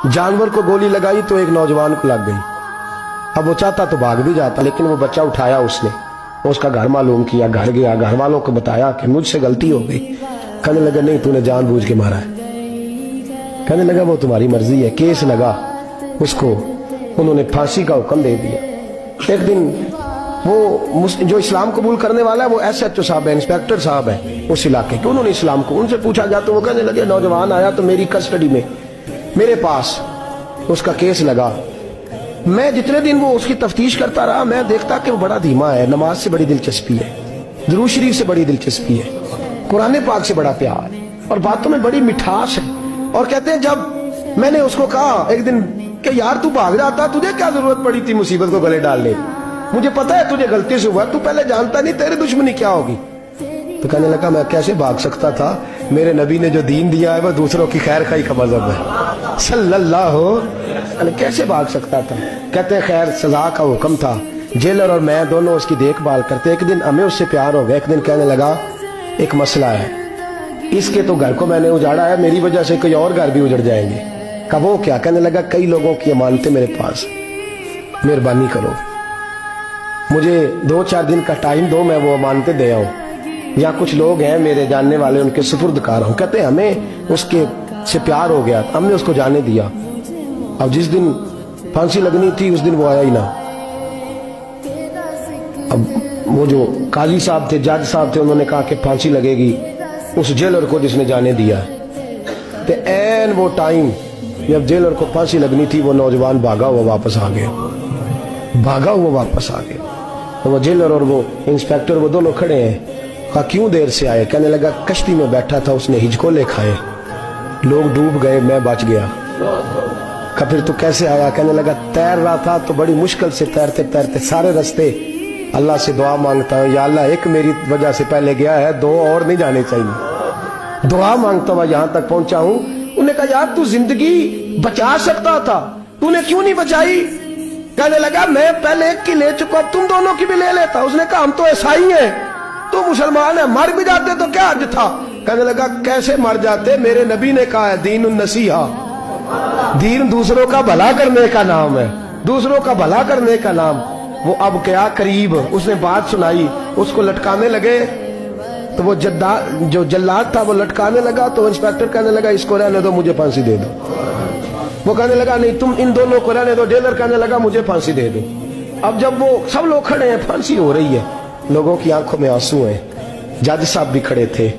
जानवर को गोली लगाई तो एक नौजवान को लग गई। अब वो चाहता तो भाग भी जाता, लेकिन वो बच्चा उठाया उसने, उसका घर मालूम किया, घर गया, घर वालों को बताया कि मुझसे गलती हो गई। कहने लगा नहीं, तूने जानबूझ के मारा है। कहने लगा वो तुम्हारी मर्जी है। केस लगा, उसको उन्होंने फांसी का हुक्म दे दिया। एक दिन वो जो इस्लाम कबूल करने वाला है वो SHO साहब है, इंस्पेक्टर साहब है उस इलाके के, उन्होंने इस्लाम को उनसे पूछा गया तो वो कहने लगे नौजवान आया तो मेरी कस्टडी में मेरे पास उसका केस लगा। मैं जितने दिन वो उसकी तफ्तीश करता रहा मैं देखता कि वो बड़ा धीमा है, नमाज से बड़ी दिलचस्पी है, दुरूद शरीफ से बड़ी दिलचस्पी है, कुरान पाक से बड़ा प्यार और बातों में बड़ी मिठास है। और कहते हैं जब मैंने उसको कहा एक दिन कि यार तू भाग जाता, तुझे क्या जरूरत पड़ी थी मुसीबत को गले डालने, मुझे पता है तुझे गलती से हुआ, तू पहले जानता नहीं तेरी दुश्मनी क्या होगी। तो कहने लगा मैं कैसे भाग सकता था, मेरे नबी ने जो दीन दिया है वो दूसरों की खैर खाई का मजहब है सल्लल्लाहु अलैहि, कैसे भाग सकता था। कहते हैं खैर सजा का हुक्म था, जेलर और मैं दोनों उसकी देखभाल करते। एक दिन हमें उससे प्यार हो गया। एक दिन कहने लगा एक मसला है, इसके तो घर को मैंने उजाड़ा है, मेरी वजह से कोई और घर भी उजड़ जाएंगे। कहा वो क्या? कहने लगा कई लोगों की अमानतें मेरे पास, मेहरबानी करो मुझे 2-4 दिन का टाइम दो, मैं वो अमानतें दे आऊं, या कुछ लोग हैं मेरे जानने वाले उनके सुपुर्दकार हूं। कहते हैं हमें उसके से प्यार हो गया, हमने उसको जाने दिया। अब जिस दिन फांसी लगनी थी उस दिन वो आया ही ना। अब वो जो काजी साहब थे, जज साहब थे, उन्होंने कहा कि फांसी लगेगी उस जेलर को जिसने जाने दिया। तो ऐन वो टाइम जब जेलर को फांसी लगनी थी वो नौजवान भागा हुआ वापस आ गया, भागा हुआ वापस आ गया। तो वो जेलर और वो इंस्पेक्टर वो दोनों खड़े हैं। कहा क्यों देर से आए? कहने लगा कश्ती में बैठा था, उसने हिचकोले खाए, लोग डूब गए, मैं बच गया। कहा फिर तो कैसे आया? कहने लगा तैर रहा था तो बड़ी मुश्किल से तैरते तैरते सारे रास्ते अल्लाह से दुआ मांगता हूँ, या अल्लाह एक मेरी वजह से पहले गया है, 2 और नहीं जाने चाहिए, दुआ मांगता हुआ यहाँ तक पहुंचा हूँ। उन्होंने कहा यार तू जिंदगी बचा सकता था, तूने क्यों नहीं बचाई? कहने लगा मैं पहले एक की ले चुका, तुम दोनों की भी ले लेता। उसने कहा हम तो ईसाई हैं, तो मुसलमान है, मर भी जाते तो क्या हर्ज था? कहने लगा कैसे मर जाते, मेरे नबी ने कहा है दीन नसीहा, दीन दूसरों का भला करने का नाम है, दूसरों का भला करने का नाम। वो अब क्या करीब उसने बात सुनाई, उसको लटकाने लगे तो वो जो जल्लाद था वो लटकाने लगा। तो इंस्पेक्टर कहने लगा इसको रहने दो, मुझे फांसी दे दो। वो कहने लगा नहीं तुम इन दोनों को रहने दो। जेलर कहने लगा मुझे फांसी दे दो। अब जब वो सब लोग खड़े हैं, फांसी हो रही है, लोगों की आंखों में आंसू हैं, जज साहब भी खड़े थे।